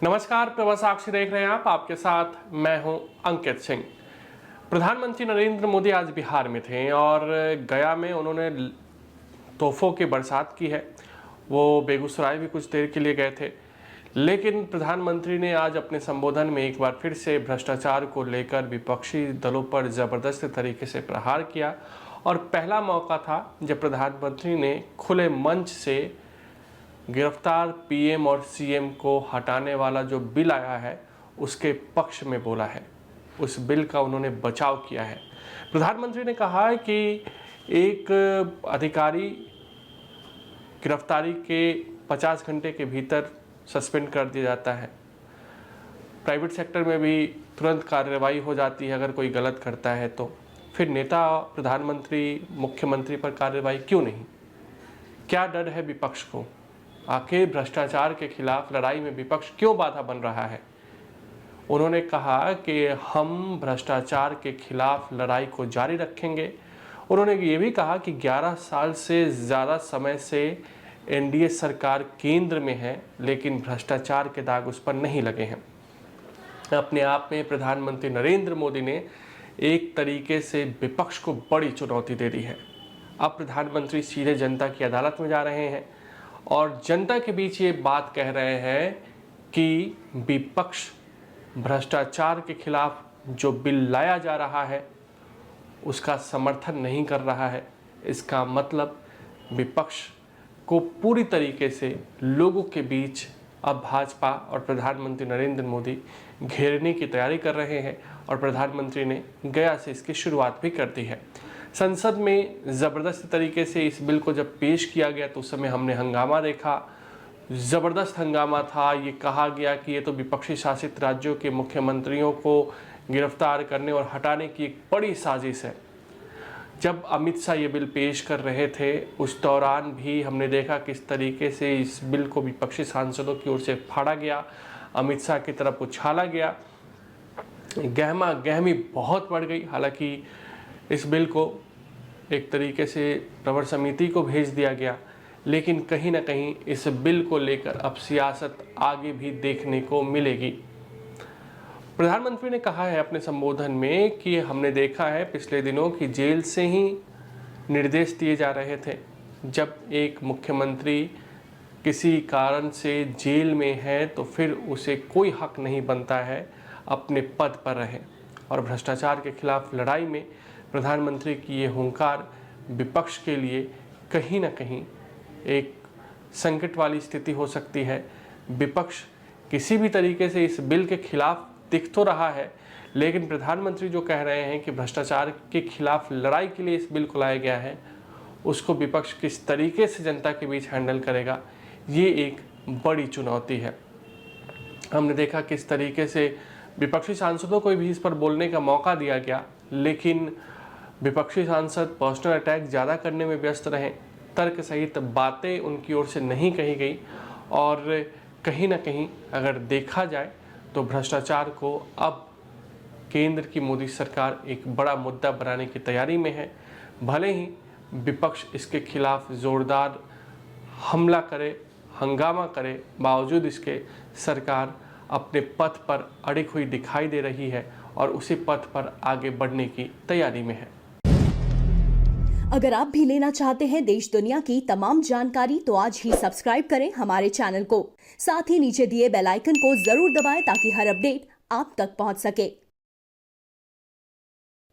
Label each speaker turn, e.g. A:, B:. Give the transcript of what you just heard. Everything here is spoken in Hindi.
A: नमस्कार, प्रभा साक्षी देख रहे हैं आप। आपके साथ मैं हूं अंकित सिंह। प्रधानमंत्री नरेंद्र मोदी आज बिहार में थे और गया में उन्होंने तोहफों की बरसात की है। वो बेगूसराय भी कुछ देर के लिए गए थे, लेकिन प्रधानमंत्री ने आज अपने संबोधन में एक बार फिर से भ्रष्टाचार को लेकर विपक्षी दलों पर ज़बरदस्त तरीके से प्रहार किया। और पहला मौका था जब प्रधानमंत्री ने खुले मंच से गिरफ्तार पीएम और सीएम को हटाने वाला जो बिल आया है उसके पक्ष में बोला है। उस बिल का उन्होंने बचाव किया है। प्रधानमंत्री ने कहा है कि एक अधिकारी गिरफ्तारी के 50 घंटे के भीतर सस्पेंड कर दिया जाता है। प्राइवेट सेक्टर में भी तुरंत कार्रवाई हो जाती है अगर कोई गलत करता है तो। फिर नेता, प्रधानमंत्री, मुख्यमंत्री पर कार्रवाई क्यों नहीं? क्या डर है विपक्ष को? आखिर भ्रष्टाचार के खिलाफ लड़ाई में विपक्ष क्यों बाधा बन रहा है? उन्होंने कहा कि हम भ्रष्टाचार के खिलाफ लड़ाई को जारी रखेंगे। उन्होंने ये भी कहा कि 11 साल से ज़्यादा समय से एनडीए सरकार केंद्र में है, लेकिन भ्रष्टाचार के दाग उस पर नहीं लगे हैं। अपने आप में प्रधानमंत्री नरेंद्र मोदी ने एक तरीके से विपक्ष को बड़ी चुनौती दे दी है। अब प्रधानमंत्री सीधे जनता की अदालत में जा रहे हैं और जनता के बीच ये बात कह रहे हैं कि विपक्ष भ्रष्टाचार के खिलाफ जो बिल लाया जा रहा है उसका समर्थन नहीं कर रहा है। इसका मतलब विपक्ष को पूरी तरीके से लोगों के बीच अब भाजपा और प्रधानमंत्री नरेंद्र मोदी घेरने की तैयारी कर रहे हैं और प्रधानमंत्री ने गया से इसकी शुरुआत भी कर दी है। संसद में ज़बरदस्त तरीके से इस बिल को जब पेश किया गया तो उस समय हमने हंगामा देखा। ज़बरदस्त हंगामा था। ये कहा गया कि ये तो विपक्षी शासित राज्यों के मुख्यमंत्रियों को गिरफ्तार करने और हटाने की एक बड़ी साजिश है। जब अमित शाह ये बिल पेश कर रहे थे उस दौरान भी हमने देखा किस तरीके से इस बिल को विपक्षी सांसदों की ओर से फाड़ा गया, अमित शाह की तरफ उछाला गया। गहमा गहमी बहुत बढ़ गई। हालांकि इस बिल को एक तरीके से प्रवर समिति को भेज दिया गया, लेकिन कहीं ना कहीं इस बिल को लेकर अब सियासत आगे भी देखने को मिलेगी। प्रधानमंत्री ने कहा है अपने संबोधन में कि हमने देखा है पिछले दिनों कि जेल से ही निर्देश दिए जा रहे थे। जब एक मुख्यमंत्री किसी कारण से जेल में है तो फिर उसे कोई हक नहीं बनता है अपने पद पर रहे। और भ्रष्टाचार के खिलाफ लड़ाई में प्रधानमंत्री की ये हुंकार विपक्ष के लिए कहीं ना कहीं एक संकट वाली स्थिति हो सकती है। विपक्ष किसी भी तरीके से इस बिल के खिलाफ दिख तो रहा है, लेकिन प्रधानमंत्री जो कह रहे हैं कि भ्रष्टाचार के खिलाफ लड़ाई के लिए इस बिल को लाया गया है, उसको विपक्ष किस तरीके से जनता के बीच हैंडल करेगा, ये एक बड़ी चुनौती है। हमने देखा किस तरीके से विपक्षी सांसदों को भी इस पर बोलने का मौका दिया गया, लेकिन विपक्षी सांसद पर्सनल अटैक ज़्यादा करने में व्यस्त रहे। तर्क सहित बातें उनकी ओर से नहीं कही गई और कहीं ना कहीं अगर देखा जाए तो भ्रष्टाचार को अब केंद्र की मोदी सरकार एक बड़ा मुद्दा बनाने की तैयारी में है। भले ही विपक्ष इसके खिलाफ ज़ोरदार हमला करे, हंगामा करे, बावजूद इसके सरकार अपने पथ पर अड़िग हुई दिखाई दे रही है और उसी पथ पर आगे बढ़ने की तैयारी में है।
B: अगर आप भी लेना चाहते हैं देश दुनिया की तमाम जानकारी तो आज ही सब्सक्राइब करें हमारे चैनल को। साथ ही नीचे दिए बेल आइकन को जरूर दबाएं ताकि हर अपडेट आप तक पहुंच सके।